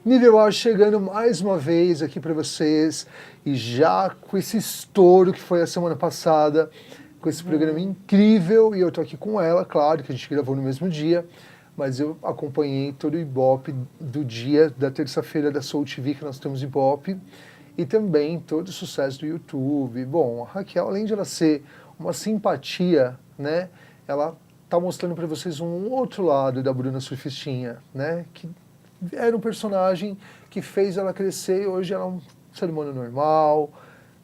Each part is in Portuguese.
Nível A chegando mais uma vez aqui para vocês, e já com esse estouro que foi a semana passada, com esse programa incrível, e eu tô aqui com ela, claro, que a gente gravou no mesmo dia, mas eu acompanhei todo o Ibope do dia da terça-feira da Soul TV, que nós temos Ibope, e também todo o sucesso do YouTube. Bom, a Raquel, além de ela ser uma simpatia, né, ela tá mostrando para vocês um outro lado da Bruna Surfistinha, né, que era um personagem que fez ela crescer e hoje ela é um ser humano normal,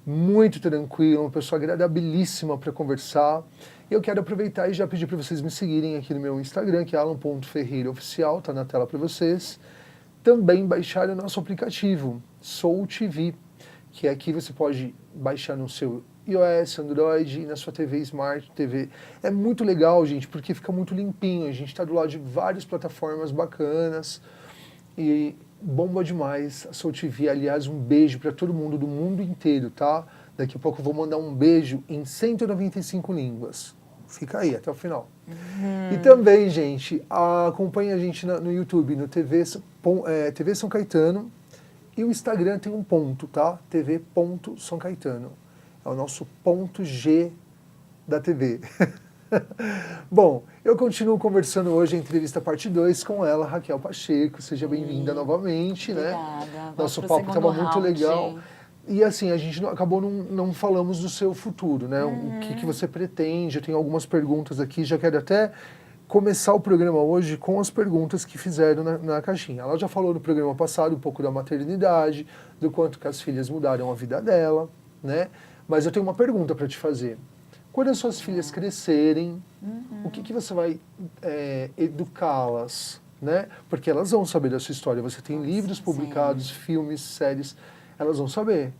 muito tranquilo, uma pessoa agradabilíssima para conversar. Eu quero aproveitar e já pedir para vocês me seguirem aqui no meu Instagram, que é alan.ferreiraoficial, tá na tela para vocês. Também baixar o nosso aplicativo, Soul TV, que aqui você pode baixar no seu iOS, Android e na sua TV Smart TV. É muito legal, gente, porque fica muito limpinho. A gente está do lado de várias plataformas bacanas e bomba demais a Soul TV. Aliás, um beijo para todo mundo do mundo inteiro, tá? Daqui a pouco eu vou mandar um beijo em 195 línguas. Fica aí, até o final. E também, gente, acompanhe a gente no YouTube, no TV São Caetano. E o Instagram tem um ponto, tá? TV.São Caetano. É o nosso ponto G da TV. Bom, eu continuo conversando hoje, a entrevista parte 2, com ela, Raquel Pacheco. Seja bem-vinda novamente, obrigada. né? Nosso papo estava muito legal. E assim, a gente acabou não falamos do seu futuro, né? O que você pretende? Eu tenho algumas perguntas aqui, já quero até começar o programa hoje com as perguntas que fizeram na caixinha. Ela já falou no programa passado um pouco da maternidade, do quanto que as filhas mudaram a vida dela, né? Mas eu tenho uma pergunta para te fazer. Quando as suas filhas crescerem, o que você vai educá-las, né? Porque elas vão saber da sua história. Você tem livros publicados, filmes, séries, elas vão saber.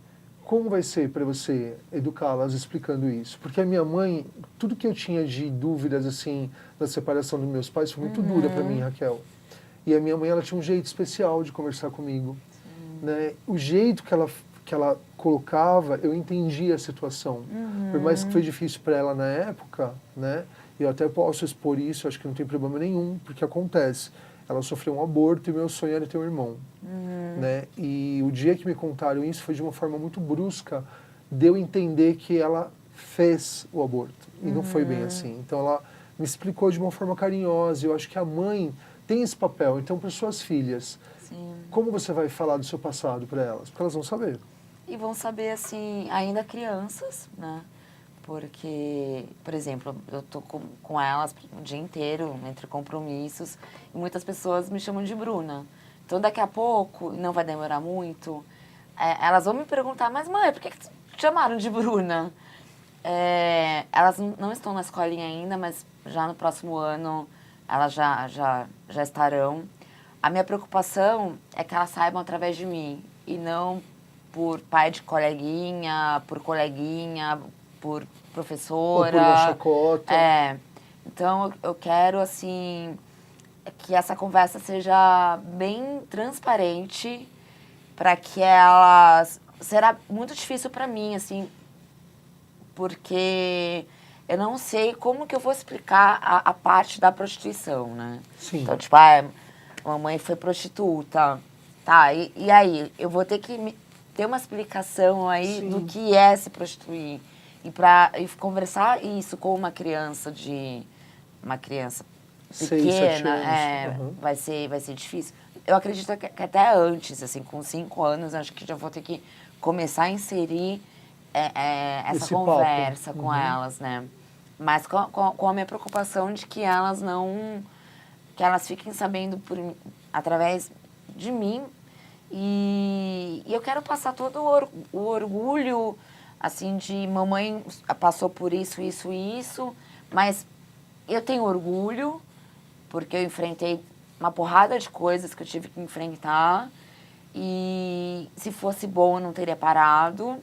Como vai ser para você educá-las explicando isso? Porque a minha mãe, tudo que eu tinha de dúvidas assim da separação dos meus pais foi muito dura para mim, Raquel. E a minha mãe, ela tinha um jeito especial de conversar comigo, né? O jeito que ela colocava, eu entendia a situação. Por mais que foi difícil para ela na época, né? Eu até posso expor isso, acho que não tem problema nenhum, porque acontece. Ela sofreu um aborto e meu sonho era ter um irmão, né? E o dia que me contaram isso foi de uma forma muito brusca, de eu entender que ela fez o aborto. E não foi bem assim. Então ela me explicou de uma forma carinhosa. Eu acho que a mãe tem esse papel. Então, para suas filhas, como você vai falar do seu passado para elas? Porque elas vão saber. E vão saber, assim, ainda crianças, né? Porque, por exemplo, eu tô com elas o dia inteiro, entre compromissos, e muitas pessoas me chamam de Bruna. Então, daqui a pouco, não vai demorar muito, elas vão me perguntar, mas mãe, por que te chamaram de Bruna? Elas não estão na escolinha ainda, mas já no próximo ano elas já estarão. A minha preocupação é que elas saibam através de mim, e não por pai de coleguinha, por professora. Ou por uma chacota. Então, eu quero, assim, que essa conversa seja bem transparente para que elas... Será muito difícil para mim, assim, porque eu não sei como que eu vou explicar a parte da prostituição, né? Sim. Então, tipo, mamãe foi prostituta. Tá, e aí? Eu vou ter que ter uma explicação aí do que é se prostituir. E conversar isso com uma criança pequena, vai ser difícil. Eu acredito que até antes, assim, com 5 anos, acho que já vou ter que começar a inserir essa conversa com elas, né? Mas com a minha preocupação de que elas fiquem sabendo através de mim. E eu quero passar todo o orgulho, assim, de mamãe passou por isso, mas eu tenho orgulho, porque eu enfrentei uma porrada de coisas que eu tive que enfrentar, e se fosse bom eu não teria parado,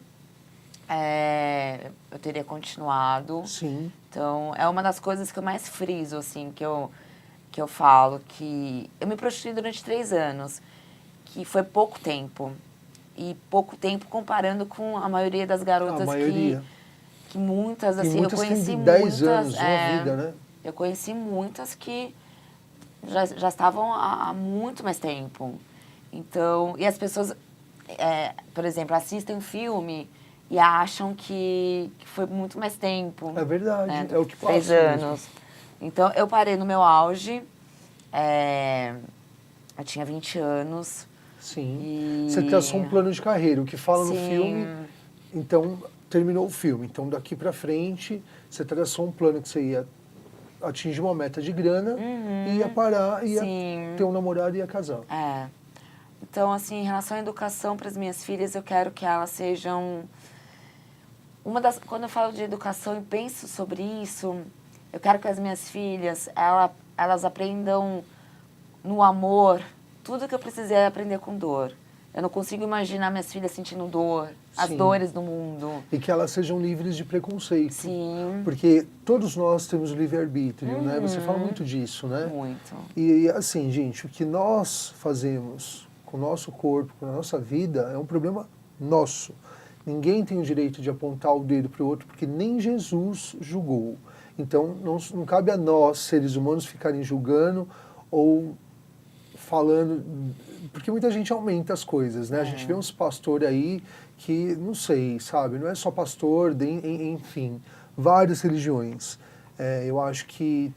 eu teria continuado. Sim. Então, é uma das coisas que eu mais friso, assim, que eu falo, que eu me prostituí durante 3 anos, que foi pouco tempo. E pouco tempo comparando com a maioria das garotas que muitas, assim, muitas eu conheci têm 10 muitas, anos, uma vida, né? Eu conheci muitas que já estavam há muito mais tempo. Então, e as pessoas, por exemplo, assistem um filme e acham que foi muito mais tempo. É verdade, né? é o que passa 3 anos. Então, eu parei no meu auge, eu tinha 20 anos. Sim. Você traçou um plano de carreira, o que fala no filme, então terminou o filme. Então daqui pra frente, você traçou um plano que você ia atingir uma meta de grana e ia parar, ia ter um namorado e ia casar. Então, assim, em relação à educação para as minhas filhas, eu quero que elas sejam... Quando eu falo de educação e penso sobre isso, eu quero que as minhas filhas, elas aprendam no amor tudo que eu precisei aprender com dor. Eu não consigo imaginar minhas filhas sentindo dor, as dores do mundo. E que elas sejam livres de preconceito. Sim. Porque todos nós temos o livre-arbítrio, né? Você fala muito disso, né? Muito. E assim, gente, o que nós fazemos com o nosso corpo, com a nossa vida, é um problema nosso. Ninguém tem o direito de apontar o dedo para o outro, porque nem Jesus julgou. Então, não cabe a nós, seres humanos, ficarem julgando ou falando, porque muita gente aumenta as coisas, né? A gente vê uns pastores aí que, não sei, sabe? Não é só pastor, enfim, várias religiões. Eu acho que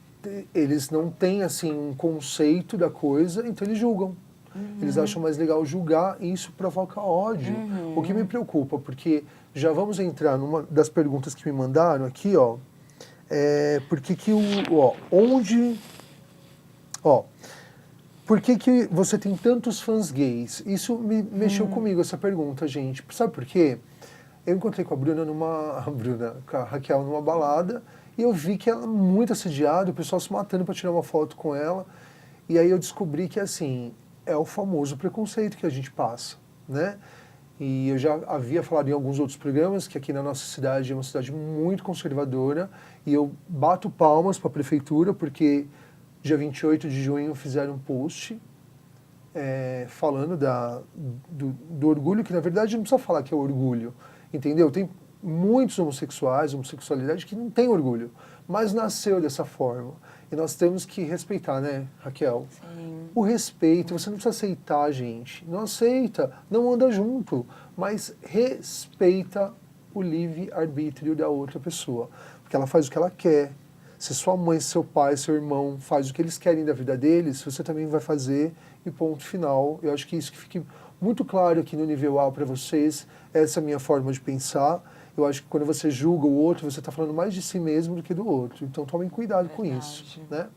eles não têm, assim, um conceito da coisa, então eles julgam. Eles acham mais legal julgar e isso provoca ódio. O que me preocupa, porque já vamos entrar numa das perguntas que me mandaram aqui, ó. Por que você tem tantos fãs gays? Isso me mexeu comigo, essa pergunta, gente. Sabe por quê? Eu encontrei com com a Raquel numa balada e eu vi que ela é muito assediada, o pessoal se matando para tirar uma foto com ela. E aí eu descobri que, assim, é o famoso preconceito que a gente passa, né? E eu já havia falado em alguns outros programas que aqui na nossa cidade é uma cidade muito conservadora e eu bato palmas para a prefeitura porque dia 28 de junho fizeram um post falando do orgulho, que na verdade não precisa falar que é orgulho, entendeu? Tem muitos homossexualidade que não tem orgulho, mas nasceu dessa forma. E nós temos que respeitar, né, Raquel? Sim. O respeito, você não precisa aceitar, gente. Não aceita, não anda junto, mas respeita o livre-arbítrio da outra pessoa. Porque ela faz o que ela quer. Se sua mãe, seu pai, seu irmão faz o que eles querem da vida deles, você também vai fazer e ponto final. Eu acho que isso que fique muito claro aqui no nível A para vocês. Essa é a minha forma de pensar. Eu acho que quando você julga o outro, você está falando mais de si mesmo do que do outro. Então tomem cuidado com isso, né?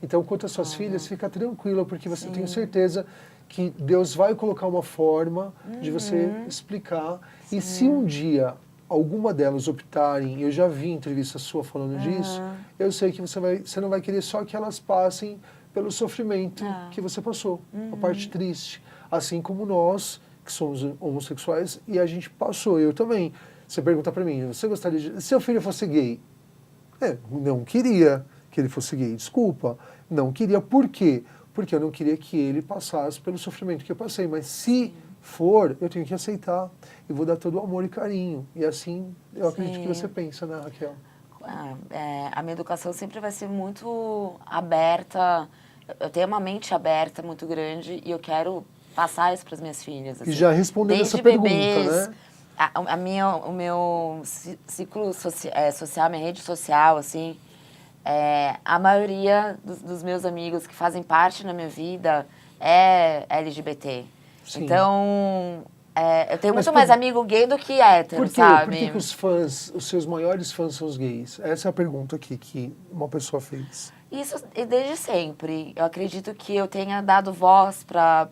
Então, quanto às suas filhas, fica tranquila, porque você tem certeza que Deus vai colocar uma forma de você explicar. E se um dia alguma delas optarem, eu já vi entrevista sua falando disso, eu sei que você não vai querer só que elas passem pelo sofrimento que você passou, a parte triste. Assim como nós, que somos homossexuais, e a gente passou, eu também. Você pergunta pra mim, você gostaria de... Se seu filho fosse gay? Não queria que ele fosse gay, desculpa. Não queria, por quê? Porque eu não queria que ele passasse pelo sofrimento que eu passei. Mas se for, eu tenho que aceitar. E vou dar todo o amor e carinho. E assim, eu acredito que você pensa, né, Raquel? A minha educação sempre vai ser muito aberta. Eu tenho uma mente aberta muito grande e eu quero passar isso para as minhas filhas. Assim, e já respondendo essa pergunta, né? O meu ciclo social, minha rede social, assim, a maioria dos meus amigos que fazem parte da minha vida é LGBT. Sim. Então, eu tenho muito mais amigo gay do que hétero, sabe? Por que os seus maiores fãs são os gays? Essa é a pergunta aqui que uma pessoa fez. Isso desde sempre. Eu acredito que eu tenha dado voz para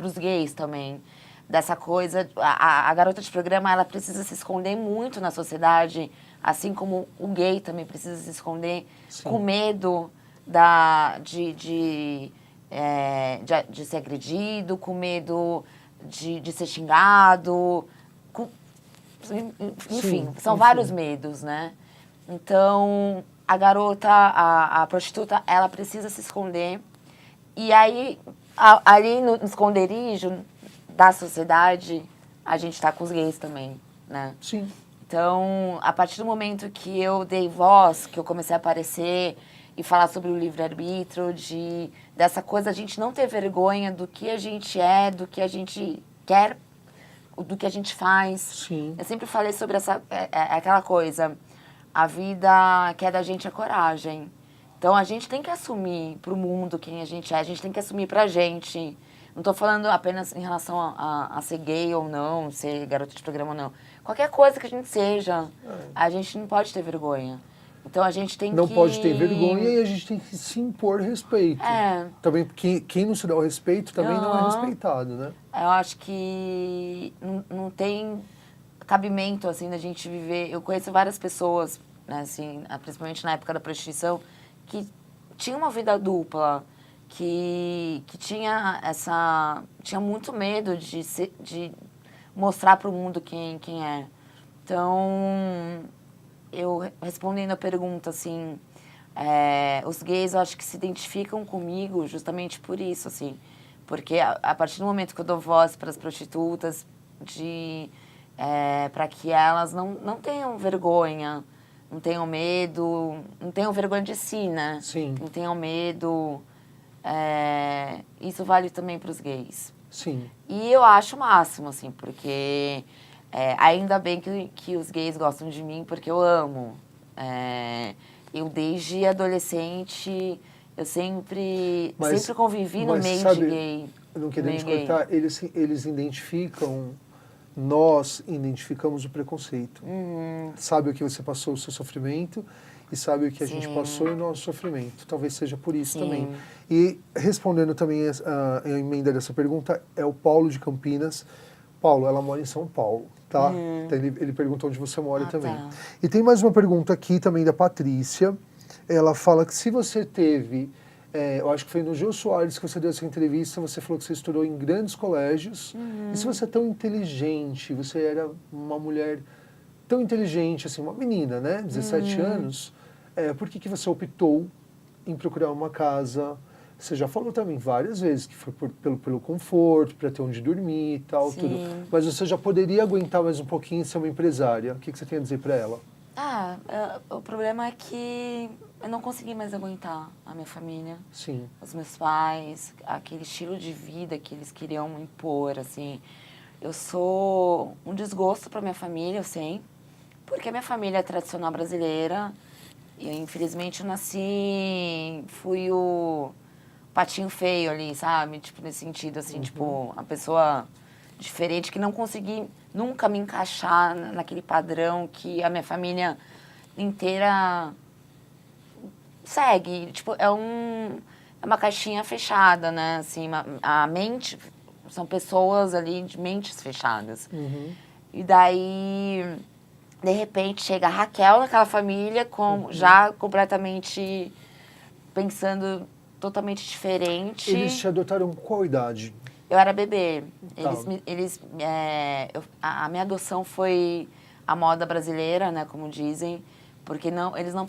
os gays também. Dessa coisa, a garota de programa, ela precisa se esconder muito na sociedade, assim como o gay também precisa se esconder. Sim. Com medo de ser agredido, com medo de ser xingado, enfim, são vários medos, né? Então, a garota, a prostituta, ela precisa se esconder. E aí, ali no esconderijo da sociedade, a gente tá com os gays também, né? Sim. Então, a partir do momento que eu dei voz, que eu comecei a aparecer, e falar sobre o livre-arbítrio, dessa coisa, a gente não ter vergonha do que a gente é, do que a gente quer, do que a gente faz. Sim. Eu sempre falei sobre aquela coisa, a vida que é da gente é coragem. Então, a gente tem que assumir pro mundo quem a gente tem que assumir pra gente. Não tô falando apenas em relação a ser gay ou não, ser garota de programa ou não. Qualquer coisa que a gente seja, a gente não pode ter vergonha. Então, a gente tem não que... Não pode ter vergonha e a gente tem que se impor respeito. Também, quem não se dá o respeito também não é respeitado, né? Eu acho que não tem cabimento, assim, da gente viver... Eu conheço várias pessoas, né, assim, principalmente na época da prostituição, que tinha uma vida dupla, que tinha tinha muito medo de mostrar para o mundo quem é. Então, eu respondendo a pergunta, assim, os gays eu acho que se identificam comigo justamente por isso, assim, porque a partir do momento que eu dou voz para as prostitutas, para que elas não tenham vergonha, não tenham medo, não tenham vergonha de si, né? Sim. Não tenham medo. Isso vale também para os gays. Sim. E eu acho o máximo, assim, porque ainda bem que os gays gostam de mim, porque eu amo. Eu, desde adolescente, eu sempre convivi no meio de gay. Não querendo te cortar, eles identificam... Nós identificamos o preconceito. Sabe o que você passou, o seu sofrimento, e sabe o que a gente passou e o nosso sofrimento. Talvez seja por isso também. E respondendo também a emenda dessa pergunta, é o Paulo de Campinas. Paulo, ela mora em São Paulo, tá? Então ele perguntou onde você mora também. Tá. E tem mais uma pergunta aqui também da Patrícia. Ela fala que se você teve... eu acho que foi no Jô Soares que você deu essa entrevista, você falou que você estudou em grandes colégios. E se você é tão inteligente, você era uma mulher tão inteligente, assim, uma menina, né? 17 anos, por que você optou em procurar uma casa? Você já falou também várias vezes que foi pelo conforto, para ter onde dormir e tal, tudo. Mas você já poderia aguentar mais um pouquinho e ser uma empresária. O que você tem a dizer para ela? O problema é que eu não consegui mais aguentar a minha família. Sim. Os meus pais, aquele estilo de vida que eles queriam impor, assim. Eu sou um desgosto para minha família, eu sei, porque a minha família é tradicional brasileira e, infelizmente, eu fui o patinho feio ali, sabe? Tipo, nesse sentido, assim, tipo, a pessoa diferente que não consegui nunca me encaixar naquele padrão que a minha família inteira segue. Tipo, é uma caixinha fechada, né? Assim, a mente... São pessoas ali de mentes fechadas. E daí, de repente, chega a Raquel naquela família, já completamente pensando totalmente diferente. Eles te adotaram com qual idade? Eu era bebê. Tá. A minha adoção foi a moda brasileira, né, como dizem, porque eles não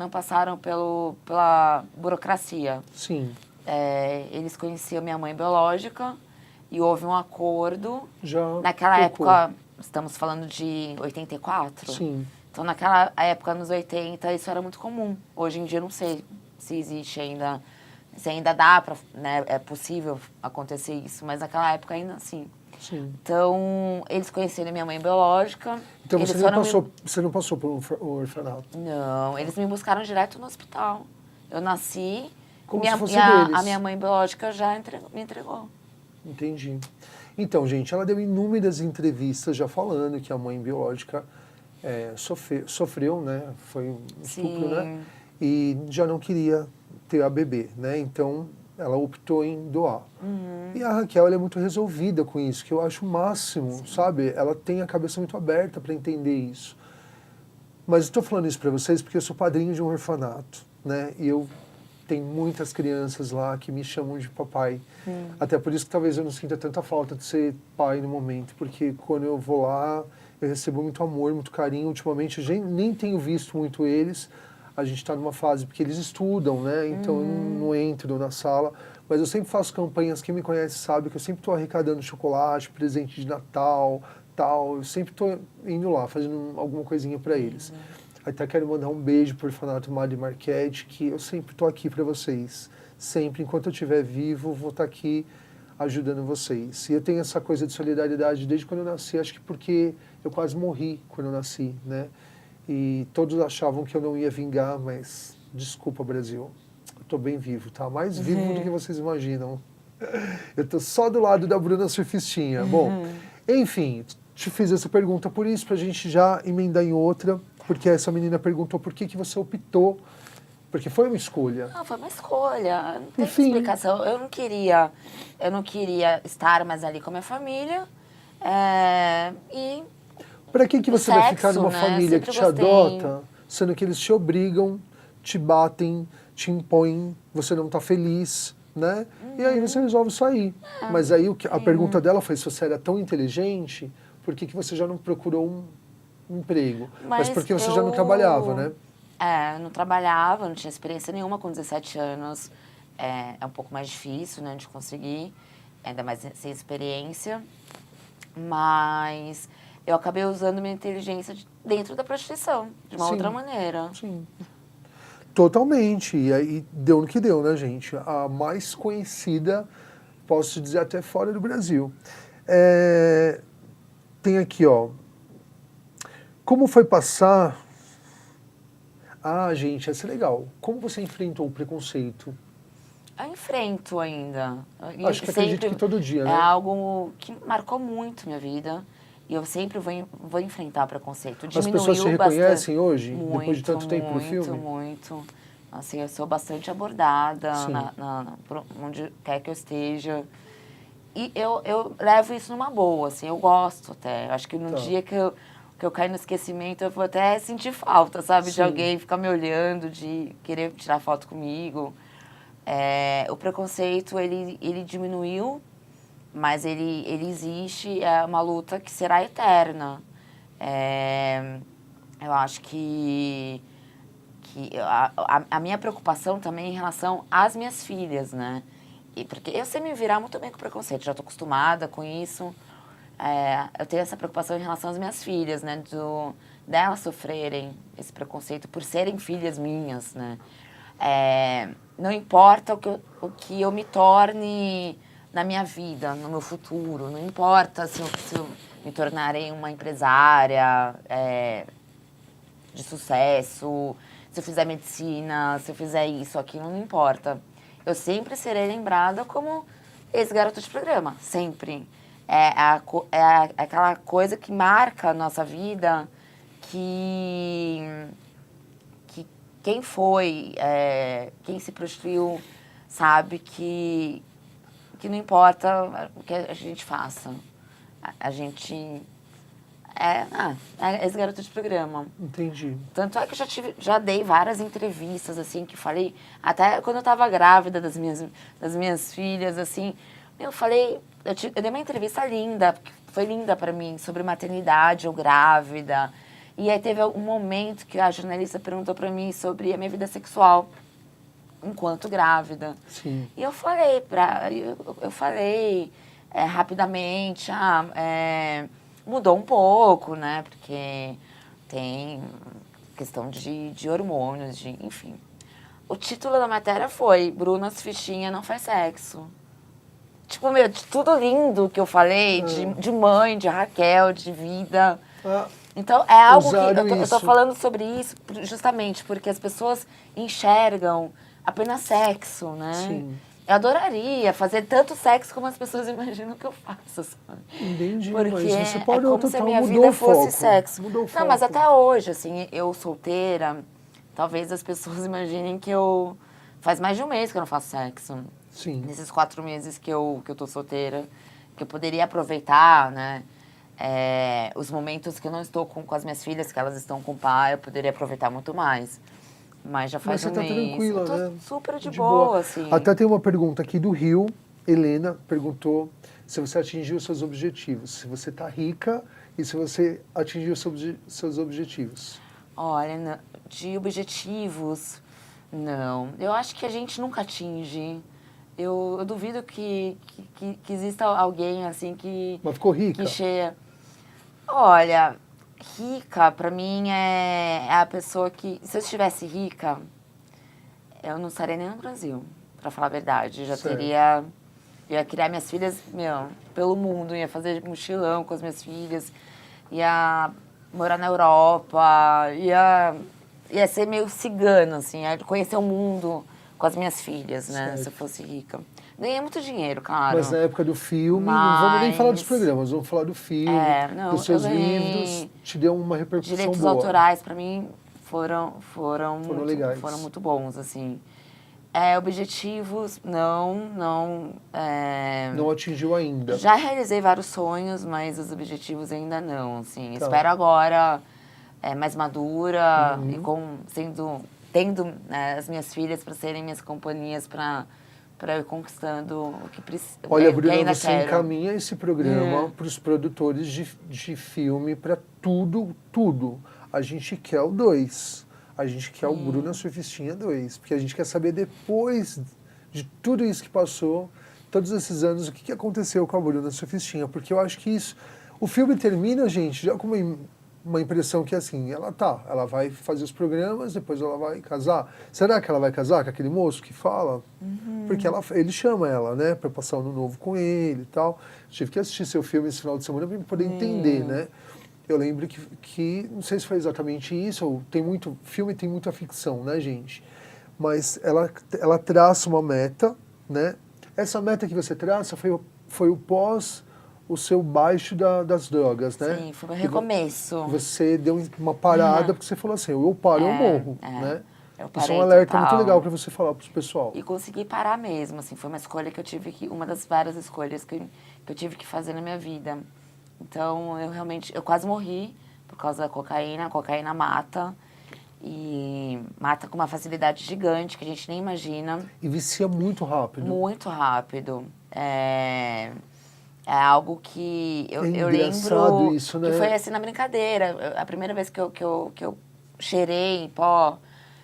passaram pela burocracia. Sim. Eles conheciam minha mãe biológica e houve um acordo. Já naquela época, estamos falando de 84? Sim. Então, naquela época, nos 80, isso era muito comum. Hoje em dia, não sei se existe ainda, se ainda dá para, né, é possível acontecer isso, mas naquela época ainda assim. Sim. Então, eles conheceram minha mãe biológica. Então você não passou por um orfanato? Não, eles me buscaram direto no hospital. Eu nasci Como e se fosse deles. a minha mãe biológica já me entregou. Entendi. Então, gente, ela deu inúmeras entrevistas já falando que a mãe biológica sofreu, né? Foi um estupro, né? E já não queria ter a bebê, né? Então, ela optou em doar. E a Raquel, ela é muito resolvida com isso, que eu acho o máximo, sabe? Ela tem a cabeça muito aberta para entender isso. Mas eu estou falando isso para vocês porque eu sou padrinho de um orfanato, né? E eu tenho muitas crianças lá que me chamam de papai. Até por isso que talvez eu não sinta tanta falta de ser pai no momento, porque quando eu vou lá, eu recebo muito amor, muito carinho. Ultimamente eu nem tenho visto muito eles. A gente está numa fase, porque eles estudam, né? Então eu não entro na sala. Mas eu sempre faço campanhas, quem me conhece sabe que eu sempre estou arrecadando chocolate, presente de Natal, tal. Eu sempre estou indo lá, fazendo alguma coisinha para eles. Até quero mandar um beijo pro Orfanato Mari Marchetti, que eu sempre tô aqui para vocês. Sempre, enquanto eu estiver vivo, vou estar aqui ajudando vocês. E eu tenho essa coisa de solidariedade desde quando eu nasci, acho que porque eu quase morri quando eu nasci, né? E todos achavam que eu não ia vingar, mas desculpa, Brasil. Eu tô bem vivo, tá? Mais vivo do que vocês imaginam. Eu tô só do lado da Bruna Surfistinha. Bom, enfim, te fiz essa pergunta por isso, pra gente já emendar em outra, porque essa menina perguntou por que você optou, porque foi uma escolha. Não, foi uma escolha, não tem Enfim. explicação. Eu não queria estar mais ali com a minha família. E Pra que você vai ficar sexo, numa né? família que Sempre te gostei. adota, sendo que eles te obrigam, te batem, te impõem, você não tá feliz, né? E aí você resolve sair. Mas aí a pergunta dela foi se você era tão inteligente, por que você já não procurou um emprego? Mas porque você já não trabalhava, né? Eu não trabalhava, não tinha experiência nenhuma com 17 anos. É um pouco mais difícil, né, de conseguir, ainda mais sem experiência. Mas eu acabei usando minha inteligência dentro da prostituição, de uma outra maneira. Sim. Totalmente. E aí deu no que deu, né, gente? A mais conhecida, posso dizer, até fora do Brasil. Tem aqui, ó. Como foi passar... Ah, gente, essa é legal. Como você enfrentou o preconceito? Eu enfrento ainda. Acho que acredito que todo dia, né? É algo que marcou muito minha vida. E eu sempre vou enfrentar preconceito. As pessoas te reconhecem hoje, muito, depois de tanto tempo no filme? Muito. Assim, eu sou bastante abordada por onde quer que eu esteja. E eu levo isso numa boa, assim, eu gosto até. Eu acho que no dia que eu cair no esquecimento, eu vou até sentir falta, sabe? De alguém ficar me olhando, de querer tirar foto comigo. O preconceito, ele diminuiu, mas ele existe, é uma luta que será eterna. Eu acho que a minha preocupação também é em relação às minhas filhas, né? Porque eu sei me virar muito bem com preconceito, já estou acostumada com isso. Eu tenho essa preocupação em relação às minhas filhas, né? Delas sofrerem esse preconceito por serem filhas minhas, né? Não importa o que eu me torne na minha vida, no meu futuro. Não importa se eu me tornarei uma empresária de sucesso, se eu fizer medicina, se eu fizer isso, aquilo, não importa. Eu sempre serei lembrada como esse garoto de programa, sempre. Aquela coisa que marca a nossa vida, que quem foi, quem se prostituiu, sabe que não importa o que a gente faça. A gente esse garoto de programa. Entendi. Tanto é que eu já dei várias entrevistas, assim, que falei, até quando eu estava grávida das minhas filhas, assim, eu falei, eu dei uma entrevista linda, que foi linda para mim, sobre maternidade, eu grávida. E aí teve um momento que a jornalista perguntou para mim sobre a minha vida sexual enquanto grávida. Sim. E eu falei rapidamente, mudou um pouco, né? Porque tem questão de hormônios, enfim. O título da matéria foi Bruna Surfistinha não faz sexo. Tipo, de tudo lindo que eu falei, de mãe, de Raquel, de vida. Então, é algo que eu tô falando sobre isso justamente porque as pessoas enxergam apenas sexo, né? Sim. Eu adoraria fazer tanto sexo como as pessoas imaginam que eu faço, sabe? Entendi, Porque mas você pode como se a minha mudou vida o fosse foco. sexo. Mudou o foco. Não, mas até hoje, assim, eu solteira, talvez as pessoas imaginem que faz mais de um mês que eu não faço sexo. Sim. Nesses 4 meses que eu tô solteira, que eu poderia aproveitar, né? Os momentos que eu não estou com as minhas filhas, que elas estão com o pai, eu poderia aproveitar muito mais. Mas já faz um mês. Mas você tá tranquila, eu tô né? super de boa, assim. Até tem uma pergunta aqui do Rio. Helena perguntou se você atingiu seus objetivos. Se você tá rica e se você atingiu seus objetivos. Olha, de objetivos, não. Eu acho que a gente nunca atinge. Eu duvido que exista alguém, assim, que... Mas ficou rica? Que cheia. Olha, rica, pra mim, é a pessoa que... Se eu estivesse rica, eu não estaria nem no Brasil, pra falar a verdade. Eu já teria... Eu ia criar minhas filhas, pelo mundo. Ia fazer mochilão com as minhas filhas. Ia morar na Europa. Ia ser meio cigana, assim. Ia conhecer o mundo com as minhas filhas, né? Se eu fosse rica. Ganhei muito dinheiro, claro. Mas na época do filme, não vamos nem falar dos programas, vamos falar do filme, dos seus livros, te deu uma repercussão direitos boa. autorais, pra mim, foram legais. Foram muito bons, assim. Objetivos, não atingiu ainda. Já realizei vários sonhos, mas os objetivos ainda não, assim. Espero agora mais madura e tendo as minhas filhas para serem minhas companhias para eu ir conquistando o que precisa. Olha, Bruna, você encaminha esse programa para os produtores de filme, para tudo. A gente quer o 2. A gente quer o Bruna Surfistinha 2. Porque a gente quer saber, depois de tudo isso que passou, todos esses anos, o que aconteceu com a Bruna Surfistinha. Porque eu acho que isso... O filme termina, gente, já com uma impressão que, assim, ela vai fazer os programas, depois ela vai casar. Será que ela vai casar com aquele moço que fala? Porque ele chama ela, né, para passar o ano novo com ele e tal. Tive que assistir seu filme esse final de semana para poder entender, né? Eu lembro que, não sei se foi exatamente isso, ou filme tem muita ficção, né, gente? Mas ela traça uma meta, né? Essa meta que você traça foi o pós o seu baixo das drogas, né? Sim, foi um recomeço. Você deu uma parada, porque você falou assim, eu paro, eu morro, né? Eu parei, isso é um alerta total. muito legal para você falar para o pessoal. E consegui parar mesmo, assim, foi uma escolha que eu tive uma das várias escolhas que eu tive que fazer na minha vida. Então, eu quase morri por causa da cocaína. A cocaína mata, e mata com uma facilidade gigante que a gente nem imagina. E vicia muito rápido. Muito rápido. É algo que eu lembro isso, né? que foi assim na brincadeira. A primeira vez que eu cheirei pó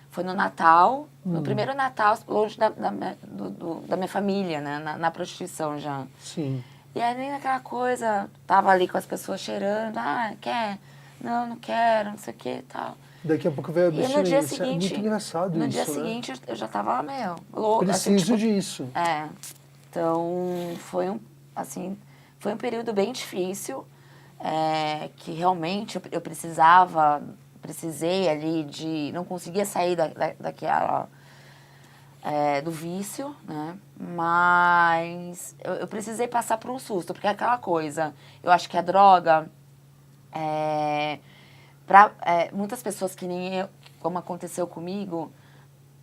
foi no Natal, no primeiro Natal, longe da minha família, né? Na prostituição já. Sim. E aí, nem naquela coisa, tava ali com as pessoas cheirando, quer? Não quero, não sei o que e tal. Daqui a pouco veio a abstinência. E no dia seguinte, é muito engraçado no isso, dia né? seguinte eu já tava, louca. Preciso assim, disso. Então, foi um período bem difícil, que realmente eu precisei ali não conseguia sair daquela... do vício, né? Mas eu precisei passar por um susto, porque é aquela coisa, eu acho que a droga, para muitas pessoas que nem eu, como aconteceu comigo,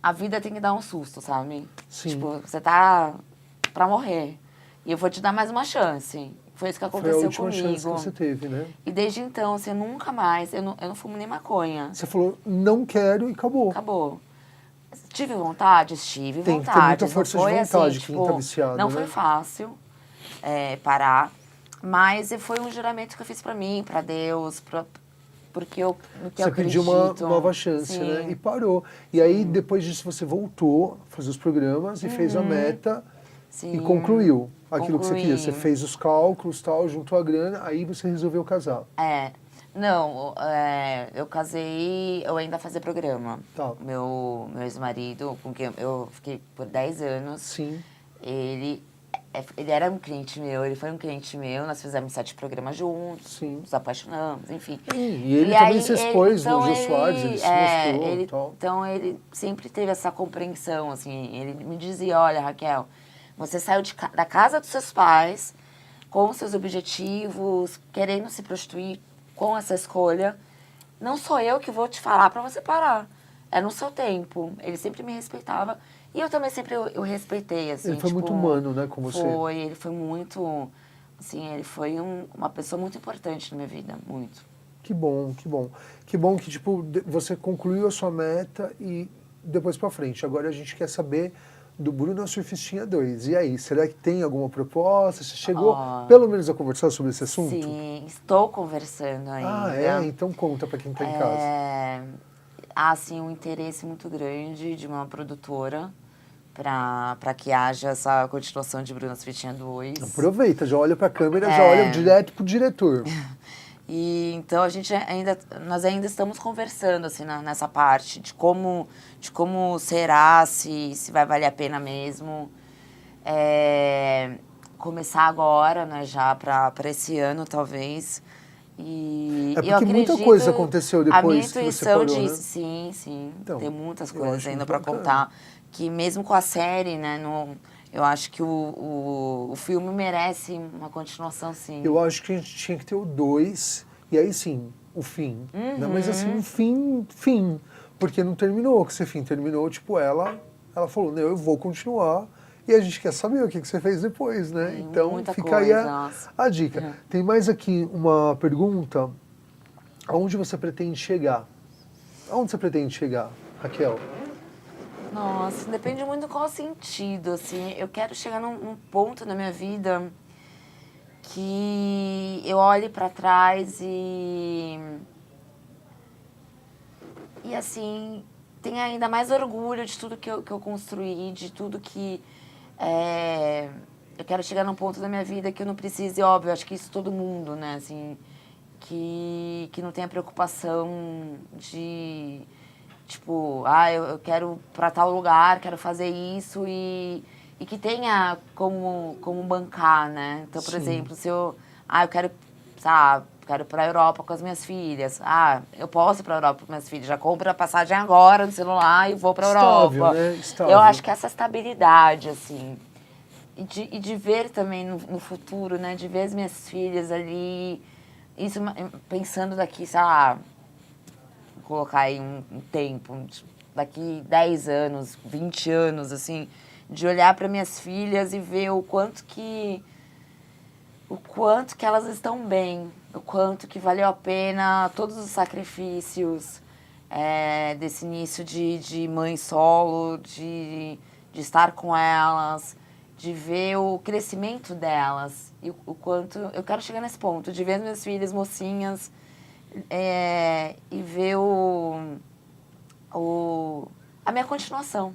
a vida tem que dar um susto, sabe? Sim. Tipo, você tá pra morrer, e eu vou te dar mais uma chance. Foi isso que aconteceu comigo. Foi a última chance que você teve, né? E desde então, assim, eu nunca mais, eu não fumo nem maconha. Você falou, não quero, e acabou. Acabou. Tive vontade? Tive Tem vontade. que ter muita força de vontade, assim, quem tá viciado, não né? foi fácil parar, mas foi um juramento que eu fiz pra mim, pra Deus, porque eu Você pediu uma nova chance, Sim. né? E parou. E aí, depois disso, você voltou a fazer os programas e fez a meta. Sim. E concluiu aquilo que você queria. Você fez os cálculos, tal, juntou a grana, aí você resolveu casar. Não, eu casei, eu ainda fazia programa. Tá. Meu ex-marido, com quem eu fiquei por 10 anos. Sim. Ele era um cliente meu, ele foi um cliente meu, nós fizemos 7 programas juntos, Sim. nos apaixonamos, enfim. E ele também se expôs no Jô Soares, ele se mostrou e tal. Então ele sempre teve essa compreensão, assim, ele me dizia, olha, Raquel, você saiu da casa dos seus pais, com seus objetivos, querendo se prostituir com essa escolha, não sou eu que vou te falar para você parar, é no seu tempo. Ele sempre me respeitava. E eu também sempre eu respeitei, assim. Ele foi muito humano, né, com você. Ele foi muito, assim, ele foi uma pessoa muito importante na minha vida, muito. Que bom, que bom. Que bom que, tipo, você concluiu a sua meta e depois pra frente. Agora a gente quer saber do Bruna Surfistinha 2. E aí, será que tem alguma proposta? Você chegou, pelo menos, a conversar sobre esse assunto? Sim, estou conversando ainda. Então conta pra quem tá em casa. Há, assim, um interesse muito grande de uma produtora para que haja essa continuação de Bruna Surfistinha 2. Aproveita, já olha pra câmera, já olha direto pro diretor. E então nós ainda estamos conversando assim nessa parte de como será, se vai valer a pena mesmo. Começar agora, né, já para esse ano talvez. E Porque eu acredito, muita coisa aconteceu depois a minha que você intuição parou, diz, né? sim, Então, tem muitas eu coisas acho ainda muito para bacana. contar. Que mesmo com a série, né, eu acho que o filme merece uma continuação, sim. Eu acho que a gente tinha que ter o 2, e aí sim, o fim. Né? Mas assim, um fim. Porque não terminou com esse fim. Terminou, tipo, ela falou, não, eu vou continuar. E a gente quer saber o que você fez depois, né? Tem Então, muita fica aí coisa, nossa. a dica. Tem mais aqui uma pergunta. Aonde você pretende chegar? Aonde você pretende chegar, Raquel? Nossa, depende muito do qual sentido, assim. Eu quero chegar num ponto na minha vida que eu olhe para trás e assim, tenha ainda mais orgulho de tudo que eu construí, de tudo que eu quero chegar num ponto da minha vida que eu não precise, óbvio, acho que isso todo mundo, né, assim, que não tenha preocupação de, tipo, eu quero para tal lugar, quero fazer isso e que tenha como bancar, né? Então, por Sim. exemplo, se eu quero, sabe, quero ir para a Europa com as minhas filhas. Eu posso ir para a Europa com minhas filhas, já compro a passagem agora no celular e vou para a Europa. Né? Estável. Eu acho que essa estabilidade, assim, e de ver também no futuro, né? De ver as minhas filhas ali, isso pensando daqui, sei lá, vou colocar aí um tempo, daqui 10 anos, 20 anos, assim, de olhar para minhas filhas e ver o quanto que elas estão bem, o quanto que valeu a pena todos os sacrifícios desse início de mãe solo, de estar com elas, de ver o crescimento delas e o quanto eu quero chegar nesse ponto, de ver as minhas filhas mocinhas e ver a minha continuação.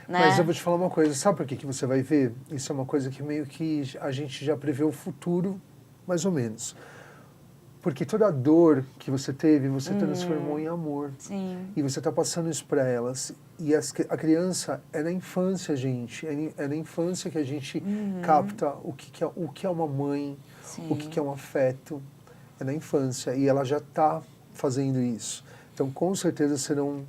Né? Mas eu vou te falar uma coisa, sabe por que você vai ver? Isso é uma coisa que meio que a gente já prevê o futuro, mais ou menos. Porque toda a dor que você teve, você transformou em amor. Sim. E você está passando isso para elas. E a criança é na infância, gente. É na infância que a gente capta o que é uma mãe, Sim. o que é um afeto. É na infância. E ela já está fazendo isso. Então, com certeza, serão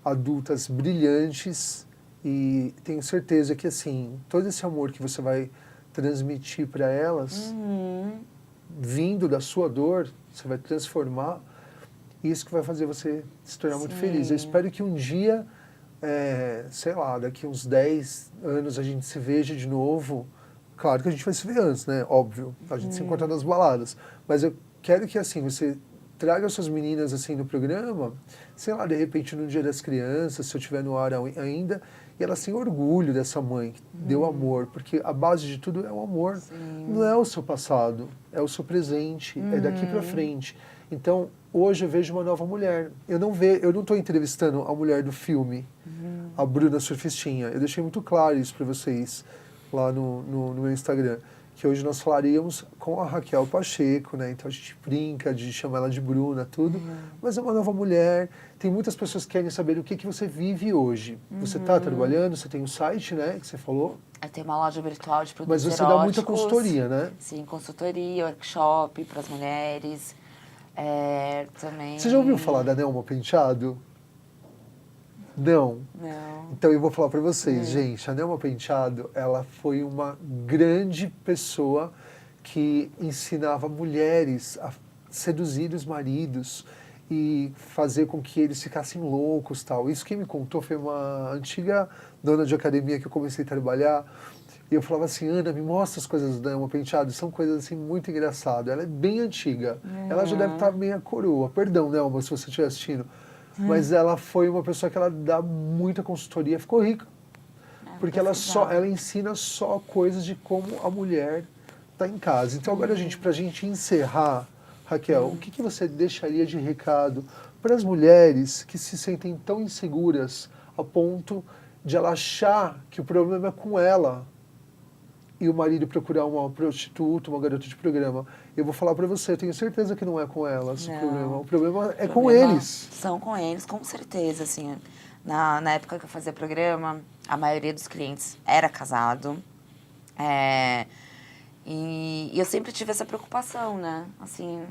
adultas brilhantes. E tenho certeza que, assim, todo esse amor que você vai transmitir para elas, vindo da sua dor, você vai transformar, isso que vai fazer você se tornar muito feliz. Eu espero que um dia, sei lá, daqui uns 10 anos a gente se veja de novo. Claro que a gente vai se ver antes, né? Óbvio, a gente se encontra nas baladas. Mas eu quero que, assim, você traga suas meninas, assim, no programa, sei lá, de repente no Dia das Crianças, se eu estiver no ar ainda, e elas têm orgulho dessa mãe que deu amor, porque a base de tudo é o amor. Sim. Não é o seu passado, é o seu presente, é daqui para frente. Então, hoje eu vejo uma nova mulher. Eu não estou entrevistando a mulher do filme, a Bruna Surfistinha. Eu deixei muito claro isso para vocês lá no meu Instagram, que hoje nós falaríamos com a Raquel Pacheco, né? Então a gente brinca de chamar ela de Bruna, tudo. Mas é uma nova mulher. Tem muitas pessoas que querem saber o que você vive hoje. Você está trabalhando, você tem um site, né? Que você falou. Eu tenho uma loja virtual de produtos Mas você eróticos. dá muita consultoria, né? Sim, consultoria, workshop para as mulheres. Também... Você já ouviu falar da Nelma Penteado? Não. Não. Então eu vou falar para vocês, gente, a Nelma Penteado, ela foi uma grande pessoa que ensinava mulheres a seduzir os maridos e fazer com que eles ficassem loucos, tal. Isso quem me contou foi uma antiga dona de academia que eu comecei a trabalhar. E eu falava assim, Ana, me mostra as coisas da Nelma Penteado, são coisas assim muito engraçadas. Ela é bem antiga. Ela já deve estar meia coroa. Perdão, Nelma, se você estiver assistindo. Mas ela foi uma pessoa que ela dá muita consultoria, ficou rica. Porque ela ensina só coisas de como a mulher está em casa. Então agora, pra gente encerrar, Raquel, o que você deixaria de recado para as mulheres que se sentem tão inseguras a ponto de ela achar que o problema é com ela e o marido procurar uma prostituta, uma garota de programa, eu vou falar pra você, eu tenho certeza que não é com elas o problema. O problema é com eles. São com eles, com certeza, assim. Na época que eu fazia programa, a maioria dos clientes era casado. E eu sempre tive essa preocupação, né? Assim,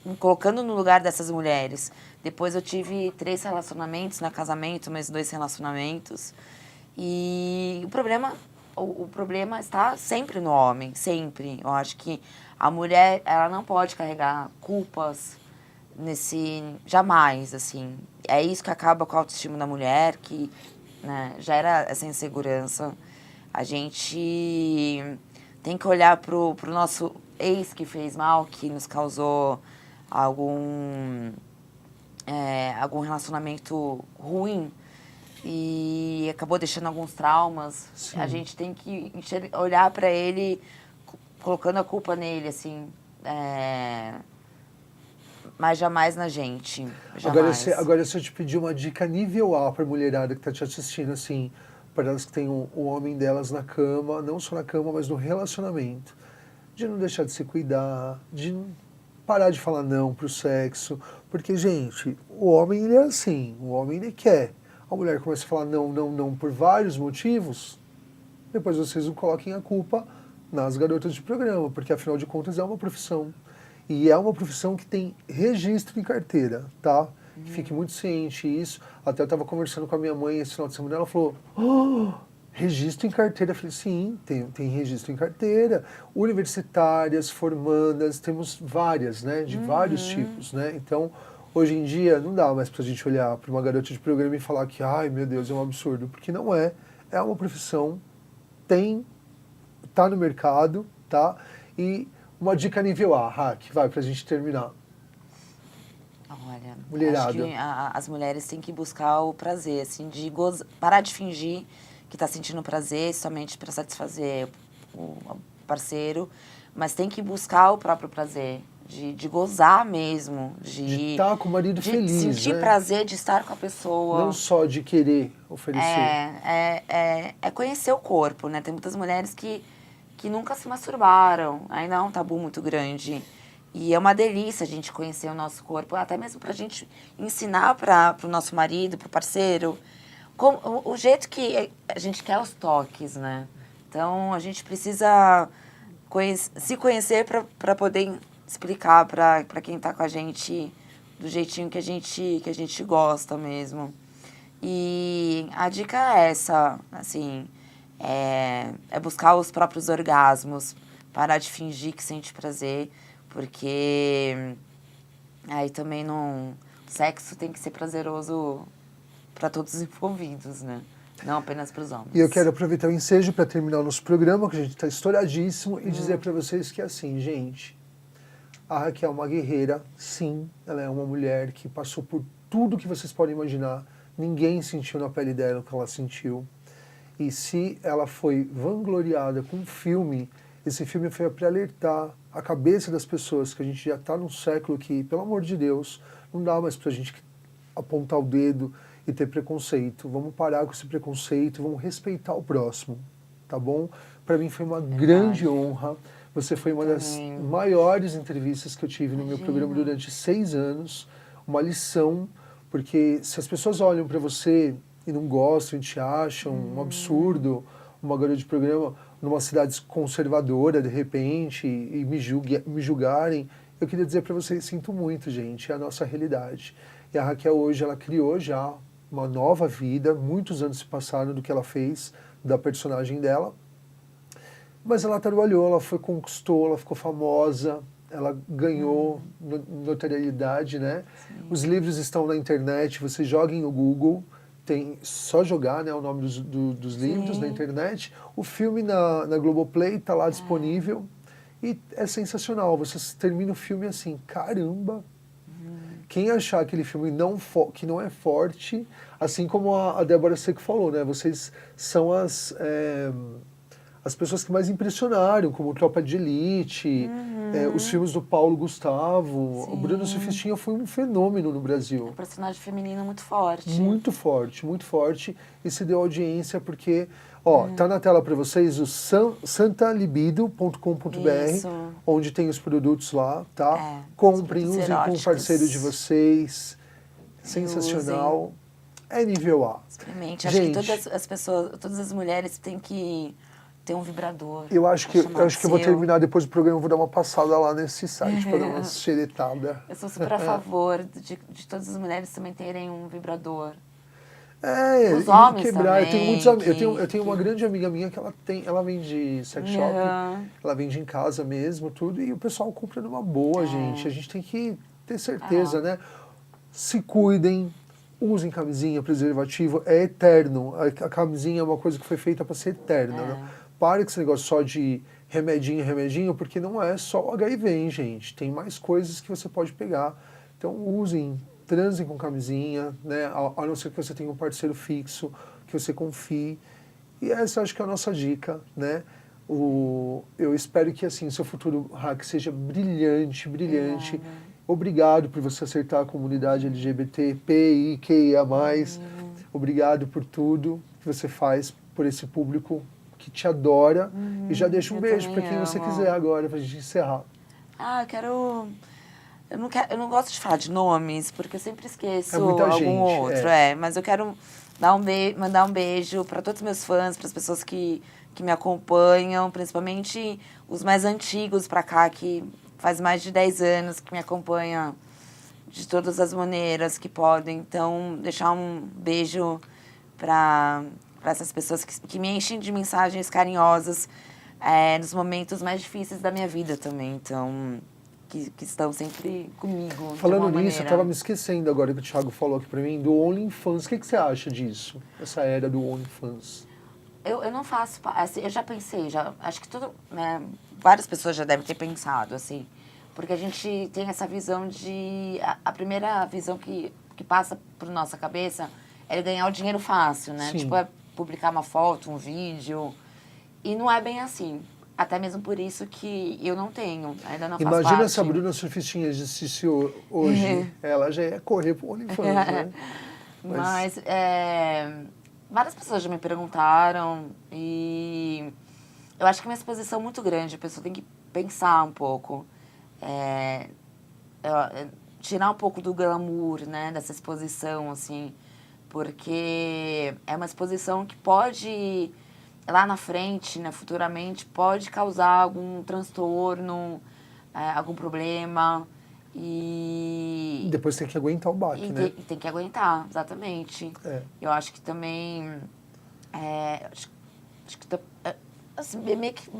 me colocando no lugar dessas mulheres. Depois eu tive 3 relacionamentos, né? Casamento, mais 2 relacionamentos. E o problema está sempre no homem, sempre. Eu acho que a mulher, ela não pode carregar culpas jamais, assim. É isso que acaba com a autoestima da mulher, que, né, gera essa insegurança. A gente tem que olhar pro nosso ex que fez mal, que nos causou algum relacionamento ruim e acabou deixando alguns traumas. Sim. A gente tem que olhar para ele colocando a culpa nele, assim, mas jamais na gente. Jamais. Agora, se eu te pedir uma dica nível A para a mulherada que está te assistindo, assim, para elas que têm o homem delas na cama, não só na cama, mas no relacionamento, de não deixar de se cuidar, de não parar de falar não pro sexo, porque, gente, o homem, ele é assim, o homem, ele quer. A mulher começa a falar não, não, não por vários motivos, depois vocês não coloquem a culpa nas garotas de programa, porque, afinal de contas, é uma profissão. E é uma profissão que tem registro em carteira, tá? Fique muito ciente disso. Até eu estava conversando com a minha mãe esse final de semana, ela falou, registro em carteira. Eu falei, sim, tem registro em carteira. Universitárias, formandas, temos várias, né? De vários tipos, né? Então, hoje em dia, não dá mais pra gente olhar para uma garota de programa e falar que, ai, meu Deus, é um absurdo. Porque não é. É uma profissão, tá no mercado, tá? E uma dica nível A, que vai pra gente terminar. Olha, mulherada. Acho que as mulheres têm que buscar o prazer, assim, parar de fingir que tá sentindo prazer somente para satisfazer o parceiro, mas tem que buscar o próprio prazer, de gozar mesmo, de estar com o marido feliz, de sentir prazer de estar com a pessoa. Não só de querer oferecer. É conhecer o corpo, né? Tem muitas mulheres que nunca se masturbaram, ainda é um tabu muito grande. E é uma delícia a gente conhecer o nosso corpo, até mesmo pra gente ensinar pro nosso marido, pro parceiro, o jeito que a gente quer os toques, né? Então, a gente precisa se conhecer para poder explicar para quem tá com a gente do jeitinho que a gente gosta mesmo. E a dica é essa, assim, é buscar os próprios orgasmos, parar de fingir que sente prazer, porque aí também o sexo tem que ser prazeroso para todos os envolvidos, né? Não apenas para os homens. E eu quero aproveitar o ensejo para terminar o nosso programa, que a gente está estouradíssimo, e dizer para vocês que é assim, gente, a Raquel é uma guerreira, sim, ela é uma mulher que passou por tudo que vocês podem imaginar, ninguém sentiu na pele dela o que ela sentiu. E se ela foi vangloriada com um filme, esse filme foi para alertar a cabeça das pessoas que a gente já está num século que, pelo amor de Deus, não dá mais para a gente apontar o dedo e ter preconceito. Vamos parar com esse preconceito, vamos respeitar o próximo, tá bom? Para mim foi uma grande honra. Você foi uma das maiores entrevistas que eu tive no meu programa durante 6 anos. Uma lição, porque se as pessoas olham para você e não gostam, e te acham um absurdo, uma garota de programa numa cidade conservadora, de repente, e me julgarem, eu queria dizer para vocês, sinto muito, gente, é a nossa realidade. E a Raquel hoje, ela criou já uma nova vida, muitos anos se passaram do que ela fez, da personagem dela, mas ela trabalhou, ela conquistou, ela ficou famosa, ela ganhou notoriedade, né? Sim. Os livros estão na internet, você joga no Google, tem só jogar, né, o nome dos livros na internet. O filme na Globoplay está lá disponível e é sensacional. Você termina o filme assim, caramba! Quem achar aquele filme que não é forte, assim como a Débora Seco falou, né? Vocês são as as pessoas que mais impressionaram, como Tropa de Elite, os filmes do Paulo Gustavo. O Bruna Surfistinha foi um fenômeno no Brasil. Um personagem feminino muito forte. Muito forte, muito forte. E se deu audiência porque, ó, tá na tela para vocês o santalibido.com.br, onde tem os produtos lá, tá? Comprem, usem com o parceiro de vocês. Sensacional. É nível A. Experimente. Acho que todas as pessoas, todas as mulheres têm que ter um vibrador. Eu acho que eu vou terminar depois do programa, vou dar uma passada lá nesse site para dar uma xeretada. Eu sou super a favor de todas as mulheres também terem um vibrador. Os homens quebrar. Também. Eu tenho uma grande amiga minha que ela vende sex shop, ela vende em casa mesmo, tudo, e o pessoal compra numa boa, gente. A gente tem que ter certeza, né? Se cuidem, usem camisinha, preservativo, é eterno. A camisinha é uma coisa que foi feita para ser eterna, né? Pare com esse negócio só de remedinho, porque não é só o HIV, hein, gente? Tem mais coisas que você pode pegar. Então usem, transem com camisinha, né? A não ser que você tenha um parceiro fixo, que você confie. E essa acho que é a nossa dica, né? Eu espero que assim, seu futuro hack seja brilhante. Obrigado por você acertar a comunidade LGBT, PIQIA+. Obrigado por tudo que você faz por esse público que te adora. E já deixa um beijo para quem você quiser agora, pra gente encerrar. Eu não gosto de falar de nomes, porque eu sempre esqueço algum outro. Mas eu quero mandar um beijo para todos os meus fãs, para as pessoas que me acompanham, principalmente os mais antigos para cá, que faz mais de 10 anos que me acompanham de todas as maneiras que podem. Então, deixar um beijo para essas pessoas que me enchem de mensagens carinhosas nos momentos mais difíceis da minha vida também. Então, que estão sempre comigo. Falando nisso, eu estava me esquecendo agora que o Thiago falou aqui para mim, do OnlyFans. O que você acha disso? Essa era do OnlyFans. Eu não faço... Assim, eu já pensei, acho que várias pessoas já devem ter pensado, assim, porque a gente tem essa visão de... A primeira visão que passa por nossa cabeça é ganhar o dinheiro fácil, né? Sim. Tipo, é publicar uma foto, um vídeo. E não é bem assim. Até mesmo por isso que eu não tenho, ainda não faço parte. Imagina se a Bruna Surfistinha existisse hoje. Ela já ia correr pro OnlyFans, né? Mas várias pessoas já me perguntaram e eu acho que é uma exposição muito grande. A pessoa tem que pensar um pouco. Tirar um pouco do glamour, né? Dessa exposição, assim. Porque é uma exposição que pode... lá na frente, né, futuramente, pode causar algum transtorno, algum problema. E depois tem que aguentar o baque, né? Tem que aguentar, exatamente. Eu acho que também... acho que assim, meio que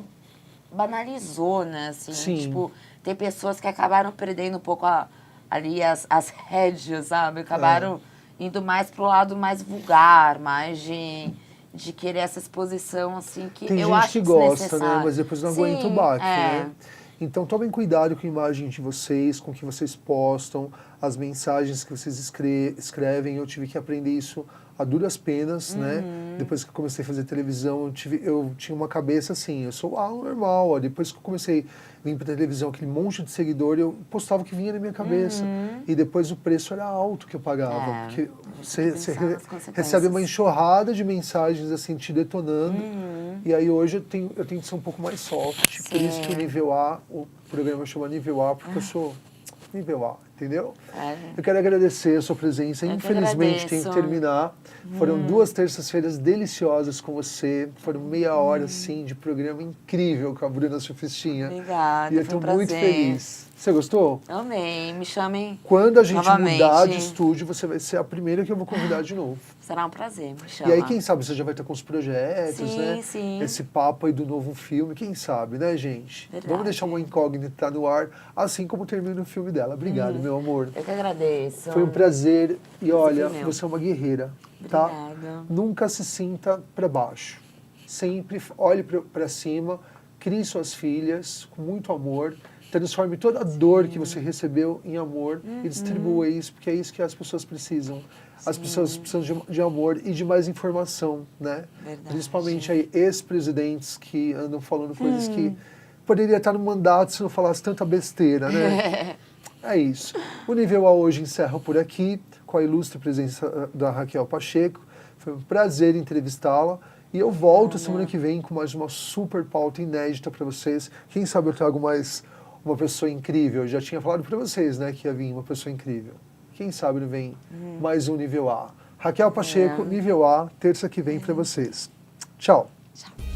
banalizou, né? Assim, Sim. Tipo, tem pessoas que acabaram perdendo um pouco ali as rédeas, sabe? Acabaram indo mais pro lado mais vulgar, mais de querer essa exposição, assim, que tem eu gente acho que gosta, né? Mas depois não aguenta o baque, né? Então tomem cuidado com a imagem de vocês, com o que vocês postam, as mensagens que vocês escrevem. Eu tive que aprender isso a duras penas, né? Depois que eu comecei a fazer televisão, eu tinha uma cabeça assim, eu sou normal. Ó. Depois que eu comecei a vir pra televisão, aquele monte de seguidor, eu postava o que vinha na minha cabeça. E depois o preço era alto que eu pagava. Porque você recebe uma enxurrada de mensagens assim, te detonando. E aí hoje eu tenho que ser um pouco mais soft. Por isso que o nível A, o programa chama nível A, porque eu sou nível A, entendeu? Eu quero agradecer a sua presença. Infelizmente tenho que terminar. Foram 2 terças-feiras deliciosas com você. Foram meia hora, assim, de programa incrível com a Bruna Surfistinha. Obrigada, e eu estou muito feliz. Você gostou? Amei, me chamem Quando a gente novamente. mudar de estúdio, você vai ser a primeira que eu vou convidar de novo. Será um prazer, me chama. E aí, quem sabe, você já vai estar com os projetos, né? Sim. Esse papo aí do novo filme, quem sabe, né, gente? Verdade. Vamos deixar uma incógnita no ar, assim como termina o filme dela. Obrigado, meu amor. Eu que agradeço. Foi um prazer. E olha, você é uma guerreira, tá? Obrigada. Nunca se sinta para baixo. Sempre olhe para cima, crie suas filhas com muito amor. Transforme toda a dor que você recebeu em amor e distribua isso, porque é isso que as pessoas precisam. As pessoas precisam de amor e de mais informação, né? Verdade. Principalmente aí ex-presidentes que andam falando coisas que poderia estar no mandato se não falasse tanta besteira, né? É isso. O Nível A hoje encerra por aqui, com a ilustre presença da Raquel Pacheco. Foi um prazer entrevistá-la. E eu volto semana que vem com mais uma super pauta inédita para vocês. Quem sabe eu trago mais uma pessoa incrível. Eu já tinha falado para vocês, né, que ia vir uma pessoa incrível. Quem sabe não vem mais um Nível A. Raquel Pacheco, Nível A, terça que vem para vocês. Tchau. Tchau.